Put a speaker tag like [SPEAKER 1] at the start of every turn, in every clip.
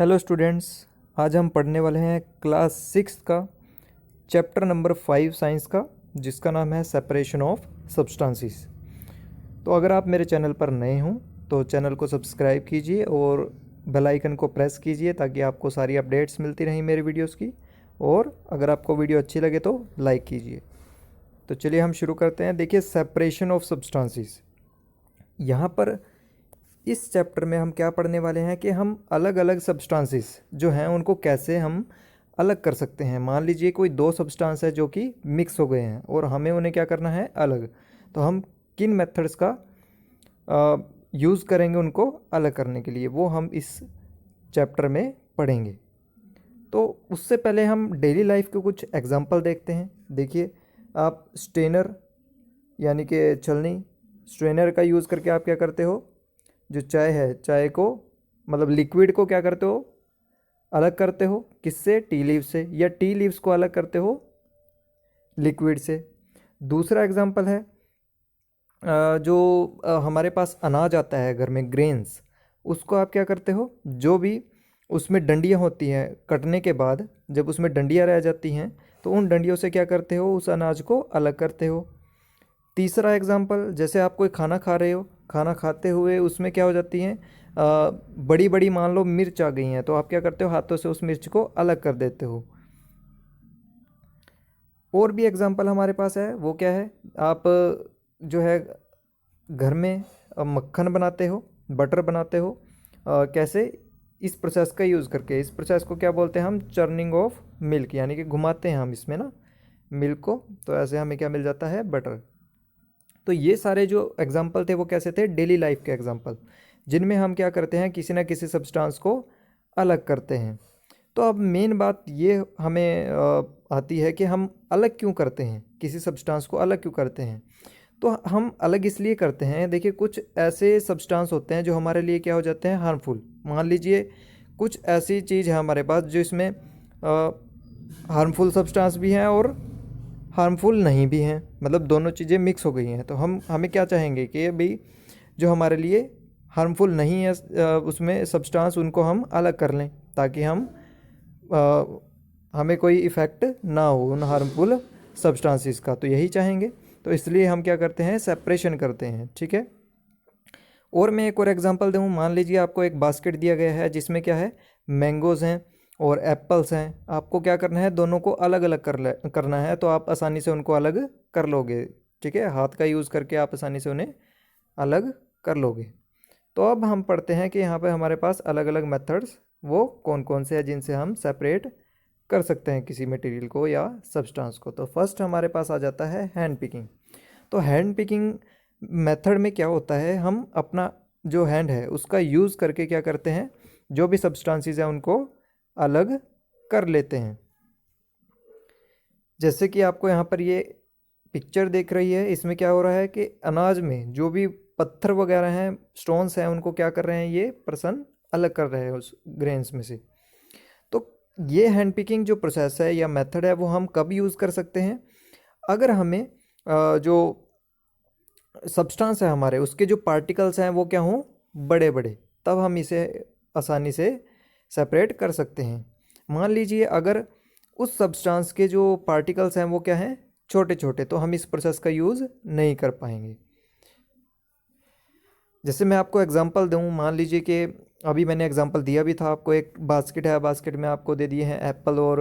[SPEAKER 1] Hello students, आज हम पढ़ने वाले हैं क्लास 6 का चैप्टर नंबर 5 साइंस का, जिसका नाम है सेपरेशन ऑफ सब्सटेंसेस। तो अगर आप मेरे चैनल पर नए हों तो चैनल को सब्सक्राइब कीजिए और बेल आइकन को प्रेस कीजिए ताकि आपको सारी अपडेट्स मिलती रहें मेरे वीडियोस की। और अगर आपको वीडियो अच्छी लगे तो लाइक कीजिए। तो चलिए हम शुरू करते हैं। देखिए, सेपरेशन ऑफ सब्सटेंसेस। यहाँ पर इस चैप्टर में हम क्या पढ़ने वाले हैं कि हम अलग अलग सब्सटेंसेस जो हैं उनको कैसे हम अलग कर सकते हैं। मान लीजिए कोई दो सब्सटेंस है जो कि मिक्स हो गए हैं और हमें उन्हें क्या करना है, अलग। तो हम किन मेथड्स का यूज़ करेंगे उनको अलग करने के लिए, वो हम इस चैप्टर में पढ़ेंगे। तो उससे पहले हम डेली लाइफ के कुछ एग्जांपल देखते हैं। देखिए, आप स्ट्रेनर यानी कि छलनी, स्ट्रेनर का यूज़ करके आप क्या करते हो, जो चाय है, चाय को मतलब लिक्विड को क्या करते हो, अलग करते हो। किससे? टी लीव से। या टी लीव्स को अलग करते हो लिक्विड से। दूसरा एग्जांपल है जो हमारे पास अनाज आता है घर में, ग्रेन्स, उसको आप क्या करते हो, जो भी उसमें डंडियाँ होती हैं कटने के बाद, जब उसमें डंडियाँ रह जाती हैं तो उन डंडियों से क्या करते हो, उस अनाज को अलग करते हो। तीसरा एग्जांपल, जैसे आप कोई खाना खा रहे हो, खाना खाते हुए उसमें क्या हो जाती हैं, बड़ी बड़ी मान लो मिर्च आ गई हैं, तो आप क्या करते हो, हाथों से उस मिर्च को अलग कर देते हो। और भी एग्जांपल हमारे पास है, वो क्या है, आप जो है घर में मक्खन बनाते हो, बटर बनाते हो। कैसे? इस प्रोसेस का यूज़ करके। इस प्रोसेस को क्या बोलते हैं हम, चर्निंग ऑफ मिल्क, यानी कि घुमाते हैं हम इसमें ना मिल्क को, तो ऐसे हमें क्या मिल जाता है, बटर। तो ये सारे जो एग्जाम्पल थे वो कैसे थे, डेली लाइफ के एग्जाम्पल, जिनमें हम क्या करते हैं, किसी ना किसी सब्सटेंस को अलग करते हैं। तो अब मेन बात ये हमें आती है कि हम अलग क्यों करते हैं, किसी सब्सटेंस को अलग क्यों करते हैं। तो हम अलग इसलिए करते हैं, देखिए कुछ ऐसे सब्सटेंस होते हैं जो हमारे लिए क्या हो जाते हैं, हार्मफुल। मान लीजिए कुछ ऐसी चीज़ है हमारे पास जो इसमें हार्मफुल सब्सटेंस भी हैं और हार्मफुल नहीं भी हैं, मतलब दोनों चीज़ें मिक्स हो गई हैं। तो हमें क्या चाहेंगे कि भाई जो हमारे लिए हार्मफुल नहीं है उसमें सब्सटेंस, उनको हम अलग कर लें ताकि अ, हमें कोई इफ़ेक्ट ना हो उन हार्मफुल सब्सटेंसेस का। तो यही चाहेंगे, तो इसलिए हम क्या करते हैं, सेपरेशन करते हैं। ठीक है। और मैं एक और एग्जांपल दूँ। मान लीजिए आपको एक बास्केट दिया गया है जिसमें क्या है, मैंगोज़ हैं और एप्पल्स हैं। आपको क्या करना है, दोनों को अलग अलग करना है, तो आप आसानी से उनको अलग कर लोगे। ठीक है, हाथ का यूज़ करके आप आसानी से उन्हें अलग कर लोगे। तो अब हम पढ़ते हैं कि यहाँ पे हमारे पास अलग अलग मेथड्स वो कौन कौन से हैं जिनसे हम सेपरेट कर सकते हैं किसी मटेरियल को या सब्सटेंस को। तो फर्स्ट हमारे पास आ जाता है हैंड पिकिंग। तो हैंड पिकिंग मेथड में क्या होता है, हम अपना जो हैंड है उसका यूज़ करके क्या करते हैं, जो भी सब्सटेंसेस हैं उनको अलग कर लेते हैं। जैसे कि आपको यहाँ पर ये पिक्चर देख रही है, इसमें क्या हो रहा है कि अनाज में जो भी पत्थर वगैरह हैं, स्टोन्स हैं, उनको क्या कर रहे हैं, ये पर्सन अलग कर रहे हैं उस ग्रेन्स में से। तो ये हैंड पिकिंग जो प्रोसेस है या मेथड है वो हम कब यूज़ कर सकते हैं, अगर हमें जो सब्सटेंस है हमारे, उसके जो पार्टिकल्स हैं वो क्या हों, बड़े बड़े, तब हम इसे आसानी से सेपरेट कर सकते हैं। मान लीजिए अगर उस सब्सटेंस के जो पार्टिकल्स हैं वो क्या हैं, छोटे छोटे, तो हम इस प्रोसेस का यूज़ नहीं कर पाएंगे। जैसे मैं आपको एग्जांपल दूं, मान लीजिए कि अभी मैंने एग्जांपल दिया भी था आपको, एक बास्केट है, बास्केट में आपको दे दिए हैं एप्पल और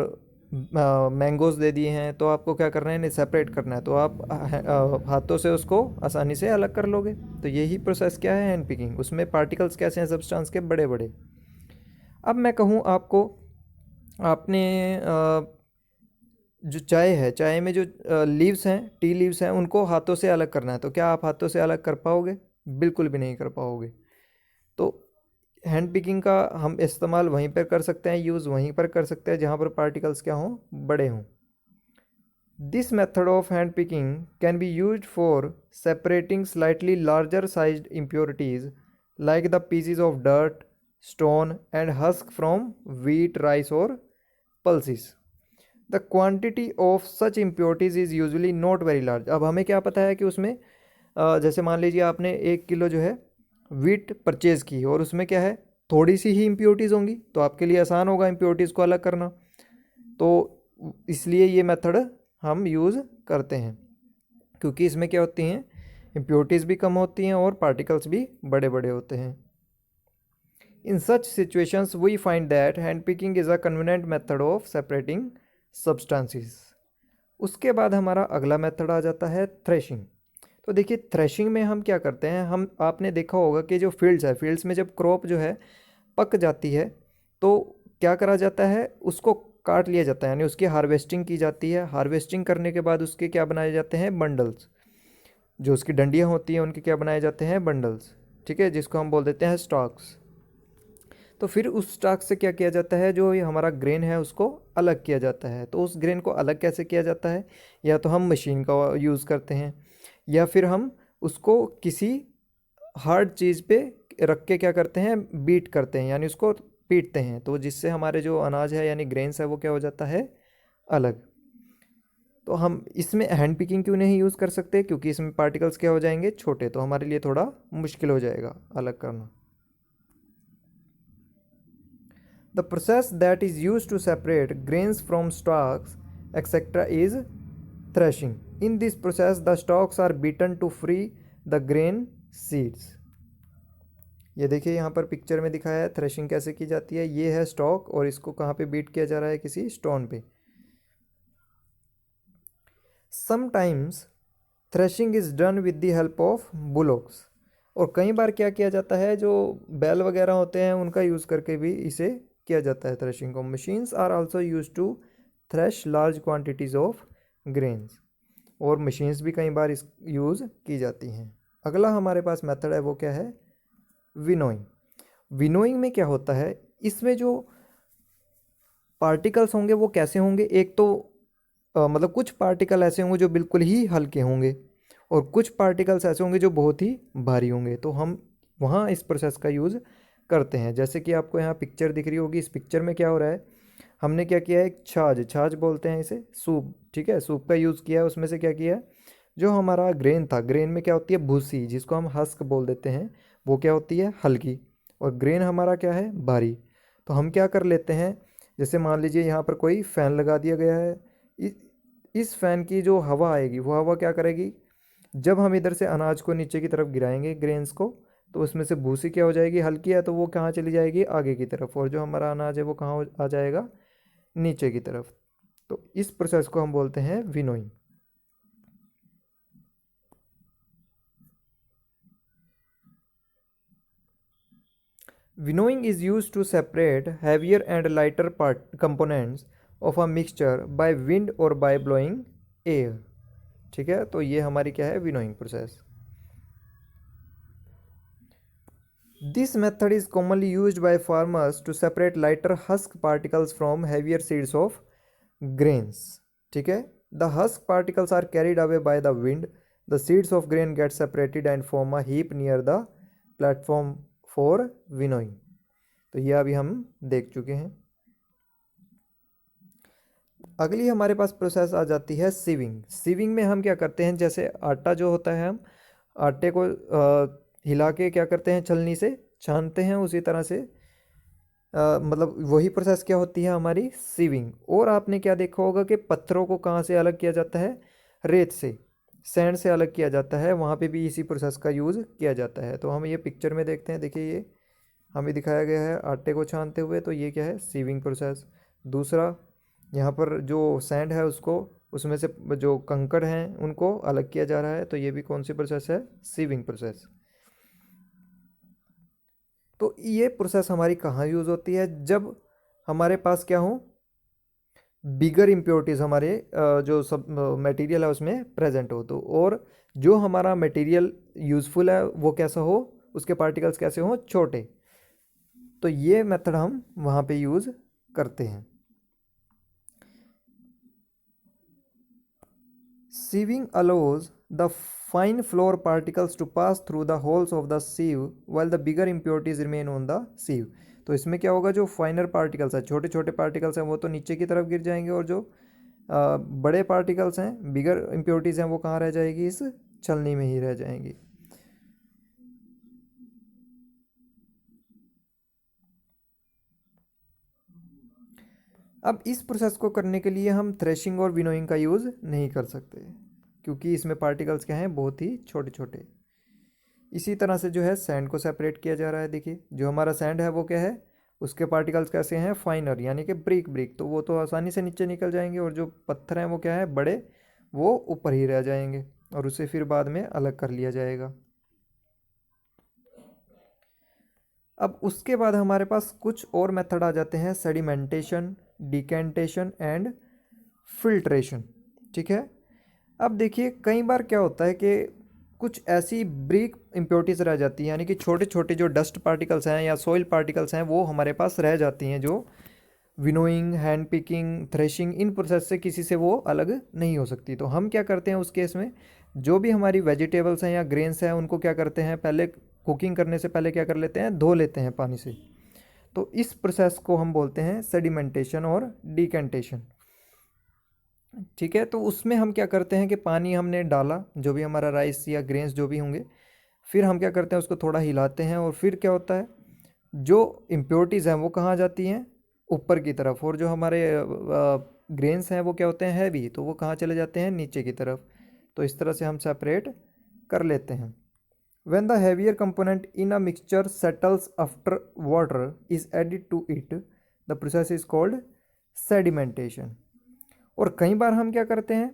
[SPEAKER 1] मैंगोज़ दे दिए हैं, तो आपको क्या करना है, इन्हें सेपरेट करना है। तो आप हाथों से उसको आसानी से अलग कर लोगे। तो यही प्रोसेस क्या है, हैंड पिकिंग। उसमें पार्टिकल्स कैसे हैं सब्सटेंस के, बड़े बड़े। अब मैं कहूँ आपको, आपने जो चाय है, चाय में जो लीव्स हैं, टी लीव्स हैं, उनको हाथों से अलग करना है, तो क्या आप हाथों से अलग कर पाओगे? बिल्कुल भी नहीं कर पाओगे। तो हैंड पिकिंग का हम इस्तेमाल वहीं पर कर सकते हैं, यूज़ वहीं पर कर सकते हैं जहाँ पर पार्टिकल्स क्या हों, बड़े हों। This method of hand picking can be used for separating slightly larger sized impurities like the pieces of dirt, stone and husk from wheat, rice or pulses. The quantity of such impurities is usually not very large. अब हमें क्या पता है कि उसमें जैसे मान लीजिए आपने 1 किलो जो है वीट परचेज़ की और उसमें क्या है थोड़ी सी ही इम्प्योरिटीज़ होंगी तो आपके लिए आसान होगा इम्प्योरिटीज़ को अलग करना, तो इसलिए ये मेथड हम यूज़ करते हैं, क्योंकि इसमें क्या होती हैं, इम्प्योरिटीज़ भी कम होती हैं और पार्टिकल्स भी बड़े बड़े होते हैं। In such situations we find that hand picking is a convenient method of separating substances. उसके बाद हमारा अगला मेथड आ जाता है थ्रेशिंग। तो देखिए थ्रेशिंग में हम क्या करते हैं, हम आपने देखा होगा कि जो फील्ड्स है, फील्ड्स में जब क्रॉप जो है पक जाती है तो क्या करा जाता है, उसको काट लिया जाता है, यानी उसकी हार्वेस्टिंग की जाती है। हार्वेस्टिंग करने के बाद उसके क्या बनाए जाते हैं, बंडल्स। जो उसकी डंडियाँ होती हैं उनके क्या बनाए जाते हैं, बंडल्स, ठीक है, जिसको हम बोल देते हैं स्टॉक्स। तो फिर उस स्टॉक से क्या किया जाता है, जो ये हमारा ग्रेन है उसको अलग किया जाता है। तो उस ग्रेन को अलग कैसे किया जाता है, या तो हम मशीन का यूज़ करते हैं, या फिर हम उसको किसी हार्ड चीज़ पे रख के क्या करते हैं, बीट करते हैं, यानी उसको पीटते हैं, तो जिससे हमारे जो अनाज है यानी ग्रेन्स है वो क्या हो जाता है, अलग। तो हम इसमें हैंड पिकिंग क्यों नहीं यूज़ कर सकते, क्योंकि इसमें पार्टिकल्स क्या हो जाएंगे, छोटे, तो हमारे लिए थोड़ा मुश्किल हो जाएगा अलग करना। The process that is use to separate grains from stalks etcetera is threshing. In this process the stalks are beaten to free the grain seeds. ये देखिए यहाँ पर पिक्चर में दिखाया है थ्रेशिंग कैसे की जाती है। ये है स्टॉक और इसको कहाँ पे बीट किया जा रहा है, किसी स्टोन पे। Sometimes threshing is done with the help of bullocks. और कई बार क्या किया जाता है, जो बैल वगैरह होते हैं उनका यूज़ करके भी इसे किया जाता है थ्रेशिंग को। Machines are also use to thresh large quantities of grains. और मशीन्स भी कई बार इस यूज़ की जाती हैं। अगला हमारे पास मेथड है वो क्या है, विनोइंग। विनोइंग में क्या होता है, इसमें जो पार्टिकल्स होंगे वो कैसे होंगे, एक तो मतलब कुछ पार्टिकल ऐसे होंगे जो बिल्कुल ही हल्के होंगे, और कुछ पार्टिकल्स ऐसे होंगे जो बहुत ही भारी होंगे। तो हम वहाँ इस प्रोसेस का यूज़ करते हैं। जैसे कि आपको यहाँ पिक्चर दिख रही होगी, इस पिक्चर में क्या हो रहा है, हमने क्या किया है, एक छाछ, छाछ बोलते हैं इसे, सूप, ठीक है, सूप का यूज़ किया है। उसमें से क्या किया है, जो हमारा ग्रेन था, ग्रेन में क्या होती है, भूसी, जिसको हम हस्क बोल देते हैं, वो क्या होती है, हल्की, और ग्रेन हमारा क्या है, भारी। तो हम क्या कर लेते हैं, जैसे मान लीजिए यहाँ पर कोई फ़ैन लगा दिया गया है, इस फ़ैन की जो हवा आएगी वो हवा क्या करेगी, जब हम इधर से अनाज को नीचे की तरफ गिराएंगे, ग्रेन्स को, तो उसमें से भूसी क्या हो जाएगी, हल्की है, तो वो कहाँ चली जाएगी, आगे की तरफ, और जो हमारा अनाज है वो कहाँ आ जाएगा, नीचे की तरफ। तो इस प्रोसेस को हम बोलते हैं winnowing. Winnowing is used to separate heavier and lighter components of a mixture by wind or by blowing air। ठीक है, तो ये हमारी क्या है, winnowing process. This method is commonly used by farmers to separate lighter husk particles from heavier seeds of grains. ठीक है, the husk particles are carried away by the wind, the seeds of grain get separated and form a heap near the platform for winnowing. तो ये अभी हम देख चुके हैं। अगली हमारे पास प्रोसेस आ जाती है सीविंग। सीविंग में हम क्या करते हैं, जैसे आटा जो होता है, हम आटे को हिला के क्या करते हैं, छलनी से छानते हैं, उसी तरह से मतलब वही प्रोसेस क्या होती है, हमारी सीविंग। और आपने क्या देखा होगा कि पत्थरों को कहाँ से अलग किया जाता है, रेत से, सैंड से अलग किया जाता है, वहाँ पे भी इसी प्रोसेस का यूज़ किया जाता है। तो हम ये पिक्चर में देखते हैं, देखिए ये हमें दिखाया गया है आटे को छानते हुए, तो ये क्या है, सीविंग प्रोसेस। दूसरा, यहाँ पर जो सैंड है उसको, उसमें से जो कंकड़ हैं उनको अलग किया जा रहा है, तो ये भी कौन सी प्रोसेस है, सीविंग प्रोसेस। तो ये प्रोसेस हमारी कहाँ यूज़ होती है, जब हमारे पास क्या हो, बिगर इम्प्योरिटीज़ हमारे जो सब मटेरियल है उसमें प्रेजेंट हो, तो और जो हमारा मटेरियल यूज़फुल है वो कैसा हो, उसके पार्टिकल्स कैसे हों, छोटे। तो ये मेथड हम वहाँ पे यूज़ करते हैं। Sieving allows the fine flour particles to pass through the holes of the sieve while the bigger impurities remain on the sieve। तो इसमें क्या होगा, जो फाइनर पार्टिकल्स है, छोटे छोटे पार्टिकल्स हैं, वो तो नीचे की तरफ गिर जाएंगे, और जो बड़े पार्टिकल्स हैं, बिगर इम्प्योरिटीज़ हैं, वो कहाँ रह जाएगी, इस छलनी में ही रह जाएंगी। अब इस प्रोसेस को करने के लिए हम थ्रेशिंग और विनोइंग का यूज़ नहीं कर सकते, क्योंकि इसमें पार्टिकल्स क्या हैं, बहुत ही छोटे छोटे। इसी तरह से जो है सैंड को सेपरेट किया जा रहा है। देखिए जो हमारा सैंड है वो क्या है, उसके पार्टिकल्स कैसे हैं, फाइनर, यानी कि ब्रिक ब्रिक, तो वो तो आसानी से नीचे निकल जाएंगे, और जो पत्थर हैं वो क्या है, बड़े, वो ऊपर ही रह जाएंगे, और उसे फिर बाद में अलग कर लिया जाएगा। अब उसके बाद हमारे पास कुछ और मेथड आ जाते हैं, सेडिमेंटेशन, डिकेंटेशन एंड फिल्ट्रेशन। ठीक है। अब देखिए कई बार क्या होता है कि कुछ ऐसी ब्रीक इम्प्योरिटीज़ रह जाती हैं, यानी कि छोटे छोटे जो डस्ट पार्टिकल्स हैं या सॉइल पार्टिकल्स हैं वो हमारे पास रह जाती हैं, जो winnowing, hand picking, threshing, in process से किसी से वो अलग नहीं हो सकती। तो हम क्या करते हैं उस केस में, जो भी हमारी वेजिटेबल्स हैं या ग्रेन्स हैं उनको क्या करते हैं, पहले कुकिंग करने से पहले क्या कर लेते हैं, धो लेते हैं पानी से। तो इस प्रोसेस को हम बोलते हैं सेडिमेंटेशन और डिकेंटेशन। ठीक है। तो उसमें हम क्या करते हैं कि पानी हमने डाला, जो भी हमारा राइस या ग्रेन्स जो भी होंगे, फिर हम क्या करते हैं उसको थोड़ा हिलाते हैं, और फिर क्या होता है, जो इम्प्योरिटीज़ हैं वो कहाँ जाती हैं, ऊपर की तरफ, और जो हमारे ग्रेन्स हैं वो क्या होते हैं, हैवी, तो वो कहाँ चले जाते हैं, नीचे की तरफ। तो इस तरह से हम सेपरेट कर लेते हैं। When the heavier component in a mixture settles after water is added to it, the process is called sedimentation. और कई बार हम क्या करते हैं,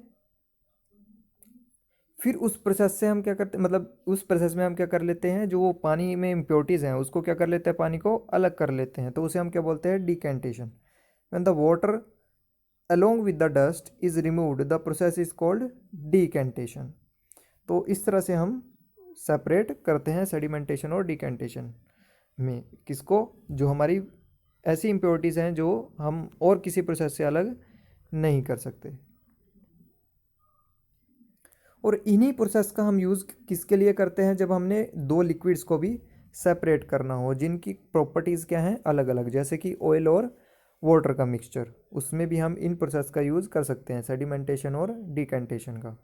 [SPEAKER 1] फिर उस प्रोसेस से हम क्या करते हैं, मतलब उस प्रोसेस में हम क्या कर लेते हैं, जो वो पानी में इम्प्योरिटीज़ हैं उसको क्या कर लेते हैं, पानी को अलग कर लेते हैं, तो उसे हम क्या बोलते हैं, decantation. When the water along with the dust is removed, the process is called decantation. तो इस तरह से हम सेपरेट करते हैं सेडिमेंटेशन और डिकेंटेशन में, किसको, जो हमारी ऐसी इम्प्योरिटीज़ हैं जो हम और किसी प्रोसेस से अलग नहीं कर सकते। और इन्हीं प्रोसेस का हम यूज़ किसके लिए करते हैं, जब हमने दो लिक्विड्स को भी सेपरेट करना हो जिनकी प्रॉपर्टीज़ क्या हैं, अलग अलग, जैसे कि ऑयल और वाटर का मिक्सचर, उसमें भी हम इन प्रोसेस का यूज़ कर सकते हैं, सेडिमेंटेशन और डिकेंटेशन का।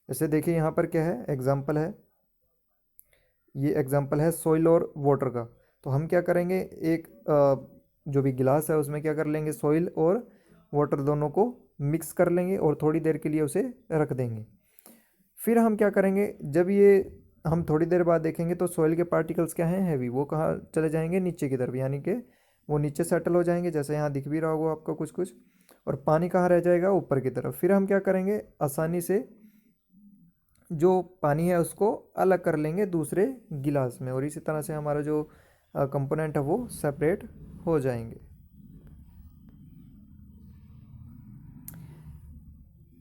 [SPEAKER 1] जैसे देखिए यहाँ पर क्या है, एग्जांपल है, ये एग्जांपल है सॉइल और वाटर का। तो हम क्या करेंगे, एक जो भी गिलास है उसमें क्या कर लेंगे, सॉइल और वाटर दोनों को मिक्स कर लेंगे और थोड़ी देर के लिए उसे रख देंगे। फिर हम क्या करेंगे, जब ये हम थोड़ी देर बाद देखेंगे तो सॉइल के पार्टिकल्स क्या हैं, हैवी, वो कहाँ चले जाएंगे, नीचे की तरफ, यानी कि वो नीचे सेटल हो जाएंगे, जैसे यहाँ दिख भी रहा होगा आपको कुछ कुछ। और पानी कहाँ रह जाएगा, ऊपर की तरफ। फिर हम क्या करेंगे, आसानी से जो पानी है उसको अलग कर लेंगे दूसरे गिलास में, और इसी तरह से हमारा जो कंपोनेंट है वो सेपरेट हो जाएंगे।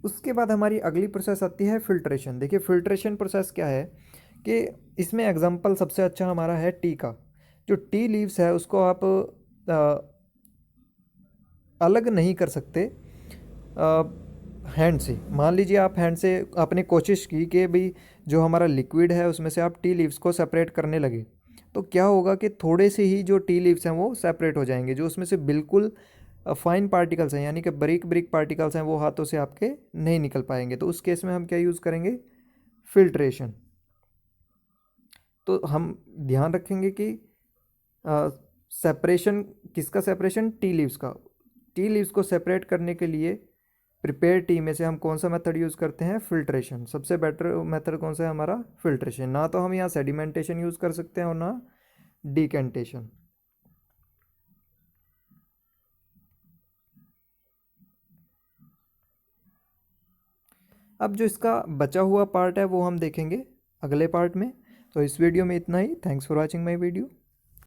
[SPEAKER 1] उसके बाद हमारी अगली प्रोसेस आती है फिल्ट्रेशन। देखिए फिल्ट्रेशन प्रोसेस क्या है कि इसमें एग्जांपल सबसे अच्छा हमारा है टी का। जो टी लीव्स है उसको आप अलग नहीं कर सकते हैंड से। मान लीजिए आप हैंड से आपने कोशिश की कि भाई जो हमारा लिक्विड है उसमें से आप टी लीव्स को सेपरेट करने लगे, तो क्या होगा कि थोड़े से ही जो टी लीव्स हैं वो सेपरेट हो जाएंगे, जो उसमें से बिल्कुल फाइन पार्टिकल्स हैं, यानी कि ब्रिक ब्रिक पार्टिकल्स हैं, वो हाथों से आपके नहीं निकल पाएंगे। तो उस केस में हम क्या यूज़ करेंगे, फिल्ट्रेशन। तो हम ध्यान रखेंगे कि सेपरेशन, किसका सेपरेशन, टी लीव्स का। टी लीव्स को सेपरेट करने के लिए प्रिपेयर टी में से हम कौन सा मेथड यूज़ करते हैं, फिल्ट्रेशन। सबसे बेटर मेथड कौन सा है हमारा, फिल्ट्रेशन। ना तो हम यहाँ सेडिमेंटेशन यूज़ कर सकते हैं और ना डिकेंटेशन। अब जो इसका बचा हुआ पार्ट है वो हम देखेंगे अगले पार्ट में। तो इस वीडियो में इतना ही। Thanks for watching my video.